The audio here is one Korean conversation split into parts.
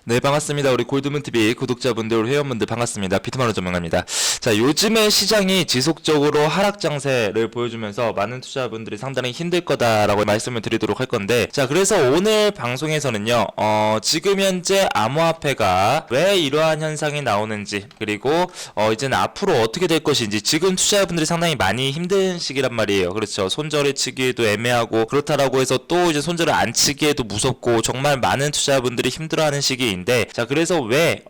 네, 반갑습니다. 우리 골드문TV 구독자분들, 우리 회원분들 반갑습니다. 비트마로 전명합니다. 자, 요즘에 시장이 지속적으로 하락 장세를 보여주면서 많은 투자분들이 상당히 힘들 거다라고 말씀을 드리도록 할 건데, 자, 그래서 오늘 방송에서는요, 지금 현재 암호화폐가 왜 이러한 현상이 나오는지, 그리고 이제는 앞으로 어떻게 될 것인지, 지금 투자분들이 상당히 많이 힘든 시기란 말이에요. 그렇죠. 손절을 치기에도 애매하고, 그렇다라고 해서 또 이제 손절을 안 치기에도 무섭고, 정말 많은 투자분들이 힘들어하는 시기인데, 자, 그래서 왜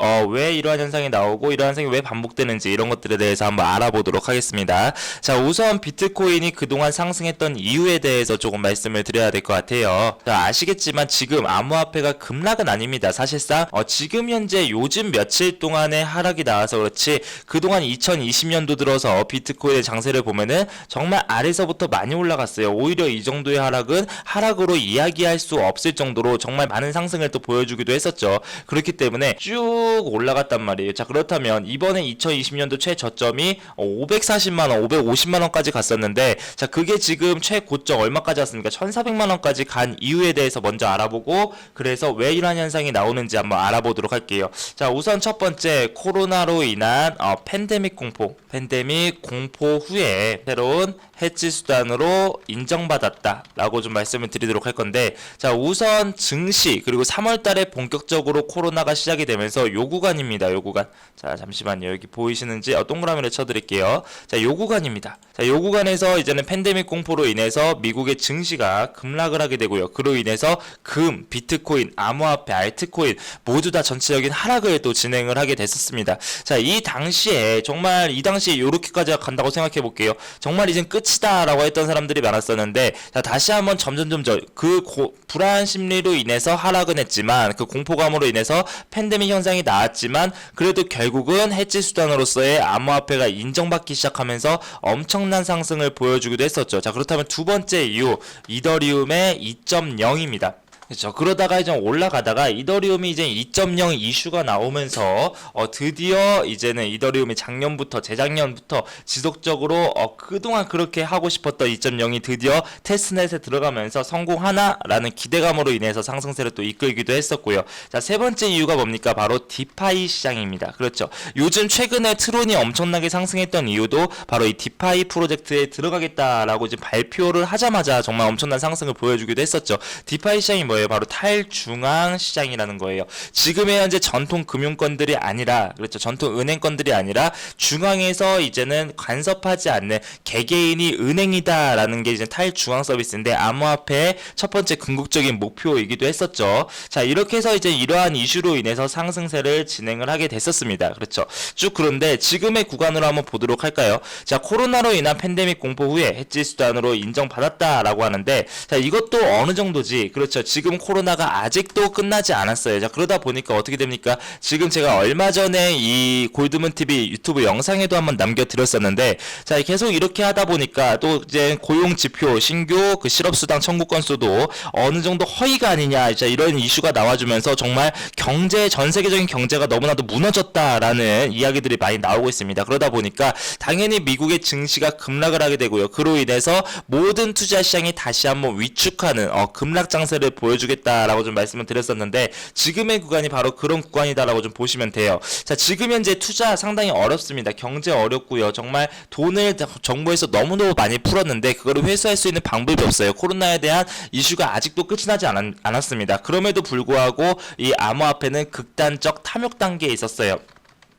이러한 현상이 나오고 이러한 현상이 왜 반복되는지 이런 것들에 대해서 한번 알아보도록 하겠습니다. 자, 우선 비트코인이 그동안 상승했던 이유에 대해서 조금 말씀을 드려야 될 것 같아요. 자, 아시겠지만 지금 암호화폐가 급락은 아닙니다. 사실상 지금 현재 요즘 며칠 동안의 하락이 나와서 그렇지, 그동안 2020년도 들어서 비트코인의 장세를 보면은 정말 아래서부터 많이 올라갔어요. 오히려 이 정도의 하락은 하락으로 이야기할 수 없을 정도로 정말 많은 상승을 또 보여주기도 했었죠. 그렇기 때문에 쭉 올라갔단 말이에요. 자, 그렇다면 이번에 2020년도 최저점이 540만원, 550만원까지 갔었는데, 자, 그게 지금 최고점 얼마까지 왔습니까? 1400만원까지 간 이유에 대해서 먼저 알아보고, 그래서 왜 이러한 현상이 나오는지 한번 알아보도록 할게요. 자, 우선 첫 번째, 코로나로 인한 팬데믹 공포 후에 새로운 해지 수단으로 인정받았다라고 좀 말씀을 드리도록 할 건데, 자, 우선 증시, 그리고 3월 달에 본격적으로 코로나가 시작이 되면서 요 구간입니다. 요 구간. 자, 잠시만요. 여기 보이시는지 동그라미를 쳐드릴게요. 자, 요 구간입니다. 자, 요 구간에서 이제는 팬데믹 공포로 인해서 미국의 증시가 급락을 하게 되고요. 그로 인해서 금, 비트코인, 암호화폐, 알트코인 모두 다 전체적인 하락을 또 진행을 하게 됐었습니다. 자, 이 당시에 정말 이 당시에 요렇게까지 간다고 생각해 볼게요. 정말 이젠 끝이다라고 했던 사람들이 많았었는데, 자, 다시 한번 점점 그 불안 심리로 인해서 하락은 했지만, 그 공포감으로 인해서 팬데믹 현상이 나왔지만, 그래도 결국은 해지 수단으로서의 암호화폐가 인정받기 시작하면서 엄청난 상승을 보여주기도 했었죠. 자, 그렇다면 두 번째 이유, 이더리움의 2.0입니다. 그렇죠. 그러다가 이제 올라가다가 이더리움이 이제 2.0 이슈가 나오면서 드디어 이제는 이더리움이 작년부터, 재작년부터 지속적으로 그동안 그렇게 하고 싶었던 2.0이 드디어 테스트넷에 들어가면서 성공하나라는 기대감으로 인해서 상승세를 또 이끌기도 했었고요. 자, 세 번째 이유가 뭡니까? 바로 디파이 시장입니다. 그렇죠. 요즘 최근에 트론이 엄청나게 상승했던 이유도 바로 이 디파이 프로젝트에 들어가겠다라고 이제 발표를 하자마자 정말 엄청난 상승을 보여주기도 했었죠. 디파이 시장이 뭐예요? 바로 탈중앙 시장이라는 거예요. 지금의 현재 전통 금융권들이 아니라, 그렇죠, 전통 은행권들이 아니라 중앙에서 이제는 간섭하지 않는 개개인이 은행이다라는 게 이제 탈중앙 서비스인데, 암호화폐의 첫 번째 궁극적인 목표이기도 했었죠. 자, 이렇게 해서 이제 이러한 이슈로 인해서 상승세를 진행을 하게 됐었습니다. 그렇죠. 쭉. 그런데 지금의 구간으로 한번 보도록 할까요? 자, 코로나로 인한 팬데믹 공포 후에 해지 수단으로 인정받았다라고 하는데, 자, 이것도 어느 정도지. 그렇죠. 지금 코로나가 아직도 끝나지 않았어요. 자, 그러다 보니까 어떻게 됩니까? 지금 제가 얼마 전에 이 골드문TV 유튜브 영상에도 한번 남겨드렸었는데, 자, 계속 이렇게 하다 보니까 또 이제 고용지표, 신규 그 실업수당 청구 건수도 어느 정도 허위가 아니냐, 자, 이런 이슈가 나와주면서 정말 전 세계적인 경제가 너무나도 무너졌다라는 이야기들이 많이 나오고 있습니다. 그러다 보니까 당연히 미국의 증시가 급락을 하게 되고요. 그로 인해서 모든 투자 시장이 다시 한번 위축하는 급락 장세를 보여주겠다라고 좀 말씀을 드렸었는데, 지금의 구간이 바로 그런 구간이다라고 좀 보시면 돼요. 자, 지금 현재 투자 상당히 어렵습니다. 경제 어렵고요. 정말 돈을 정부에서 너무너무 많이 풀었는데 그거를 회수할 수 있는 방법이 없어요. 코로나에 대한 이슈가 아직도 끝이 나지 않았습니다. 그럼에도 불구하고 이 암호화폐는 극단적 탐욕 단계에 있었어요.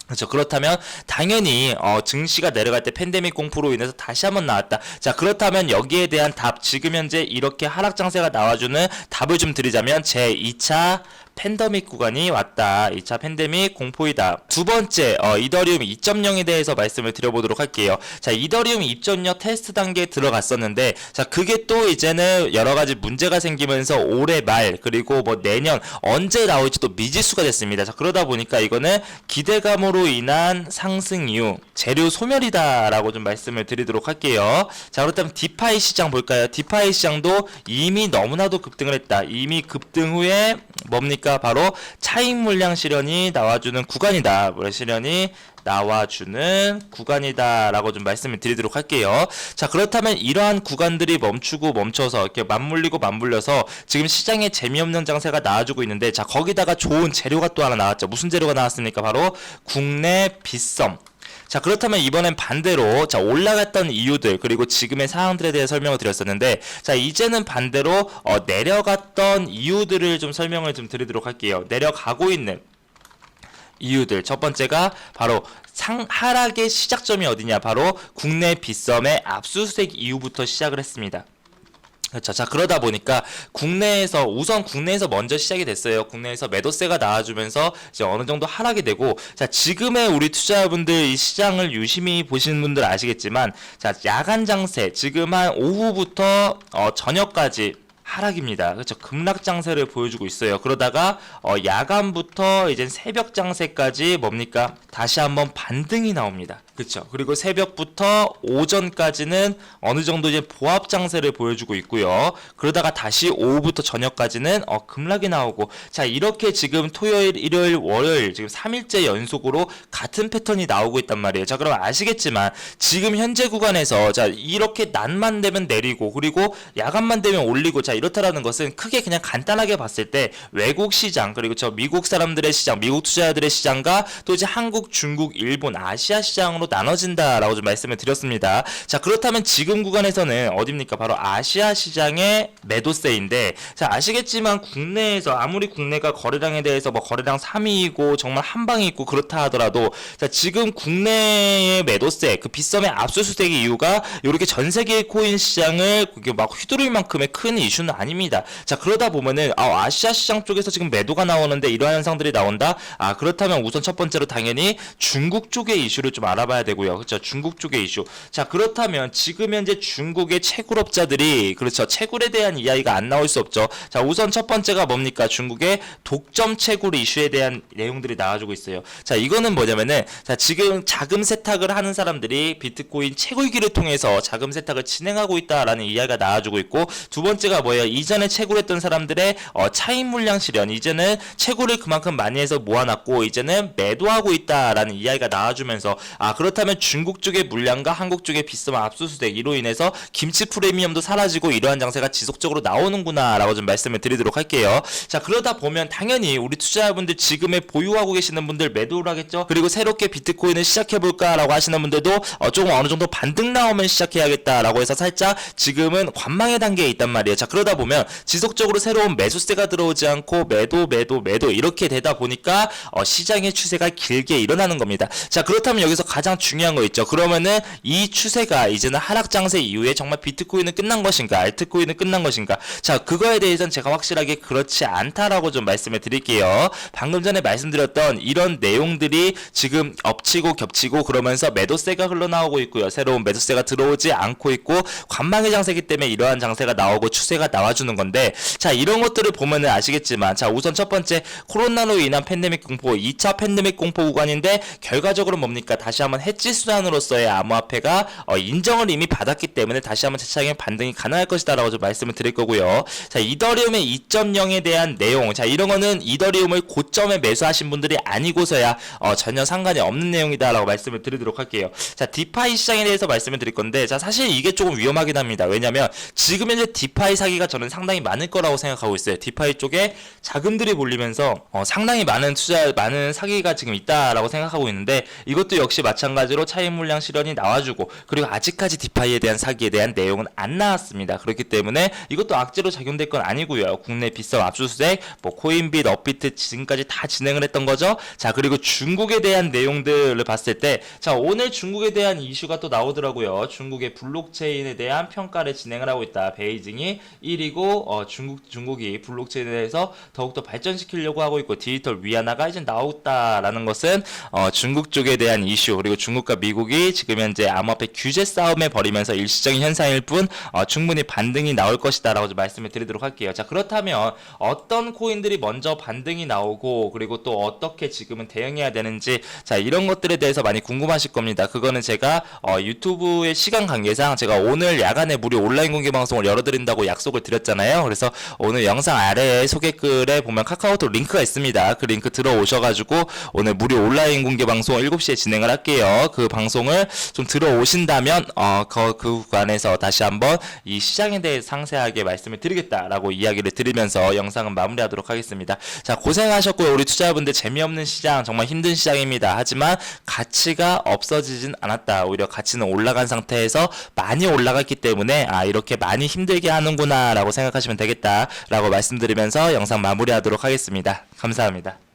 그렇죠. 그렇다면 당연히 증시가 내려갈 때 팬데믹 공포로 인해서 다시 한번 나왔다. 자, 그렇다면 여기에 대한 답, 지금 현재 이렇게 하락 장세가 나와주는 답을 좀 드리자면 제 2차 팬데믹 구간이 왔다. 2차 팬데믹 공포이다. 두 번째, 이더리움 2.0에 대해서 말씀을 드려보도록 할게요. 자, 이더리움 2.0 테스트 단계에 들어갔었는데, 자, 그게 또 이제는 여러 가지 문제가 생기면서 올해 말, 그리고 뭐 내년 언제 나올지 또 미지수가 됐습니다. 자, 그러다 보니까 이거는 기대감으로 인한 상승 이후 재료 소멸이다라고 좀 말씀을 드리도록 할게요. 자, 그렇다면 디파이 시장 볼까요? 디파이 시장도 이미 너무나도 급등을 했다. 이미 급등 후에 뭡니까? 뭡니까? 바로 차익 물량 실현이 나와주는 구간이다. 실현이 나와주는 구간이다라고 좀 말씀을 드리도록 할게요. 자, 그렇다면 이러한 구간들이 멈추고 멈춰서 이렇게 맞물리고 맞물려서 지금 시장에 재미없는 장세가 나와주고 있는데, 자, 거기다가 좋은 재료가 또 하나 나왔죠. 무슨 재료가 나왔습니까? 바로 국내 빗썸. 자, 그렇다면 이번엔 반대로, 자, 올라갔던 이유들 그리고 지금의 상황들에 대해 설명을 드렸었는데, 자, 이제는 반대로 내려갔던 이유들을 좀 설명을 좀 드리도록 할게요. 내려가고 있는 이유들. 첫 번째가 바로 하락의 시작점이 어디냐? 바로 국내 빗썸의 압수수색 이후부터 시작을 했습니다. 그렇죠. 자, 그러다 보니까 우선 국내에서 먼저 시작이 됐어요. 국내에서 매도세가 나와주면서 이제 어느 정도 하락이 되고, 자, 지금의 우리 투자자분들 이 시장을 유심히 보시는 분들 아시겠지만, 자, 야간 장세 지금 한 오후부터 저녁까지 하락입니다. 그렇죠. 급락 장세를 보여주고 있어요. 그러다가 야간부터 이제 새벽 장세까지 뭡니까? 다시 한번 반등이 나옵니다. 그렇죠. 그리고 새벽부터 오전까지는 어느 정도 이제 보합 장세를 보여주고 있고요. 그러다가 다시 오후부터 저녁까지는 급락이 나오고, 자, 이렇게 지금 토요일, 일요일, 월요일 지금 3일째 연속으로 같은 패턴이 나오고 있단 말이에요. 자, 그럼 아시겠지만 지금 현재 구간에서, 자, 이렇게 낮만 되면 내리고 그리고 야간만 되면 올리고, 자, 이렇다라는 것은 크게 그냥 간단하게 봤을 때 외국 시장, 그리고 저 미국 사람들의 시장, 미국 투자자들의 시장과 또 이제 한국, 중국, 일본, 아시아 시장으로 나눠진다라고 좀 말씀을 드렸습니다. 자, 그렇다면 지금 구간에서는 어딥니까? 바로 아시아 시장의 매도세인데, 자, 아시겠지만 국내에서 아무리 국내가 거래량에 대해서 뭐 거래량 3위이고 정말 한 방이 있고 그렇다 하더라도, 자, 지금 국내의 매도세, 그 빗썸의 압수수색의 이유가 이렇게 전 세계 코인 시장을 막 휘두를 만큼의 큰 이슈는 아닙니다. 자, 그러다 보면은 아시아 시장 쪽에서 지금 매도가 나오는데 이러한 현상들이 나온다. 그렇다면 우선 첫 번째로 당연히 중국 쪽의 이슈를 좀 알아봐야 되고요. 그렇죠. 중국 쪽의 이슈. 자, 그렇다면 지금 현재 중국의 채굴업자들이, 그렇죠, 채굴에 대한 이야기가 안 나올 수 없죠. 자, 우선 첫 번째가 뭡니까? 중국의 독점 채굴 이슈에 대한 내용들이 나와주고 있어요. 자, 이거는 뭐냐면은, 자, 지금 자금 세탁을 하는 사람들이 비트코인 채굴기를 통해서 자금 세탁을 진행하고 있다라는 이야기가 나와주고 있고, 두 번째가 뭐예요? 이전에 채굴했던 사람들의 차익 물량 실현, 이제는 채굴을 그만큼 많이 해서 모아놨고 이제는 매도하고 있다라는 이야기가 나와주면서, 그렇다면 중국 쪽의 물량과 한국 쪽의 빗썸 압수수색, 이로 인해서 김치 프리미엄도 사라지고 이러한 장세가 지속적으로 나오는구나 라고 좀 말씀을 드리도록 할게요. 자, 그러다 보면 당연히 우리 투자자분들, 지금에 보유하고 계시는 분들 매도를 하겠죠. 그리고 새롭게 비트코인을 시작해볼까 라고 하시는 분들도 조금 어느 정도 반등 나오면 시작해야겠다 라고 해서 살짝 지금은 관망의 단계에 있단 말이에요. 자, 그러다 보면 지속적으로 새로운 매수세가 들어오지 않고 매도 이렇게 되다 보니까 시장의 추세가 길게 일어나는 겁니다. 자, 그렇다면 여기서 가장 중요한 거 있죠. 그러면은 이 추세가 이제는 하락 장세 이후에 정말 비트코인은 끝난 것인가, 알트코인은 끝난 것인가? 자, 그거에 대해서는 제가 확실하게 그렇지 않다라고 좀 말씀을 드릴게요. 방금 전에 말씀드렸던 이런 내용들이 지금 엎치고 겹치고 그러면서 매도세가 흘러나오고 있고요. 새로운 매도세가 들어오지 않고 있고 관망의 장세이기 때문에 이러한 장세가 나오고 추세가 나와주는 건데, 자, 이런 것들을 보면은 아시겠지만, 자, 우선 첫 번째 코로나로 인한 팬데믹 공포, 2차 팬데믹 공포 구간인데 결과적으로 뭡니까? 다시 한번 해지 수단으로서의 암호화폐가 인정을 이미 받았기 때문에 다시 한번 재차익의 반등이 가능할 것이다라고 좀 말씀을 드릴 거고요. 자, 이더리움의 2.0에 대한 내용, 자, 이런 거는 이더리움을 고점에 매수하신 분들이 아니고서야 전혀 상관이 없는 내용이다라고 말씀을 드리도록 할게요. 자, 디파이 시장에 대해서 말씀을 드릴 건데, 자, 사실 이게 조금 위험하긴 합니다. 왜냐면 지금 현재 디파이 사기가 저는 상당히 많을 거라고 생각하고 있어요. 디파이 쪽에 자금들이 몰리면서 상당히 많은 사기가 지금 있다라고 생각하고 있는데, 이것도 역시 마찬가지로 차익 물량 실현이 나와주고, 그리고 아직까지 디파이에 대한 사기에 대한 내용은 안 나왔습니다. 그렇기 때문에 이것도 악재로 작용될 건 아니고요. 국내 빗썸 압수수색, 뭐 코인빗, 업비트 지금까지 다 진행을 했던 거죠. 자, 그리고 중국에 대한 내용들을 봤을 때, 자, 오늘 중국에 대한 이슈가 또 나오더라고요. 중국의 블록체인에 대한 평가를 진행을 하고 있다. 베이징이 1위고 중국이 블록체인에 대해서 더욱더 발전시키려고 하고 있고 디지털 위안화가 이제 나왔다라는 것은 중국 쪽에 대한 이슈, 그리고 그리고 중국과 미국이 지금 현재 암호화폐 규제 싸움에 벌이면서 일시적인 현상일 뿐 충분히 반등이 나올 것이다 라고 좀 말씀을 드리도록 할게요. 자, 그렇다면 어떤 코인들이 먼저 반등이 나오고 그리고 또 어떻게 지금은 대응해야 되는지, 자, 이런 것들에 대해서 많이 궁금하실 겁니다. 그거는 제가 유튜브의 시간 관계상 제가 오늘 야간에 무료 온라인 공개 방송을 열어드린다고 약속을 드렸잖아요. 그래서 오늘 영상 아래에 소개글에 보면 카카오톡 링크가 있습니다. 그 링크 들어오셔가지고 오늘 무료 온라인 공개 방송 7시에 진행을 할게요. 그 방송을 좀 들어오신다면 그 구간에서 다시 한번 이 시장에 대해 상세하게 말씀을 드리겠다라고 이야기를 드리면서 영상은 마무리하도록 하겠습니다. 자, 고생하셨고요. 우리 투자자분들, 재미없는 시장, 정말 힘든 시장입니다. 하지만 가치가 없어지진 않았다. 오히려 가치는 올라간 상태에서 많이 올라갔기 때문에 이렇게 많이 힘들게 하는구나 라고 생각하시면 되겠다 라고 말씀드리면서 영상 마무리하도록 하겠습니다. 감사합니다.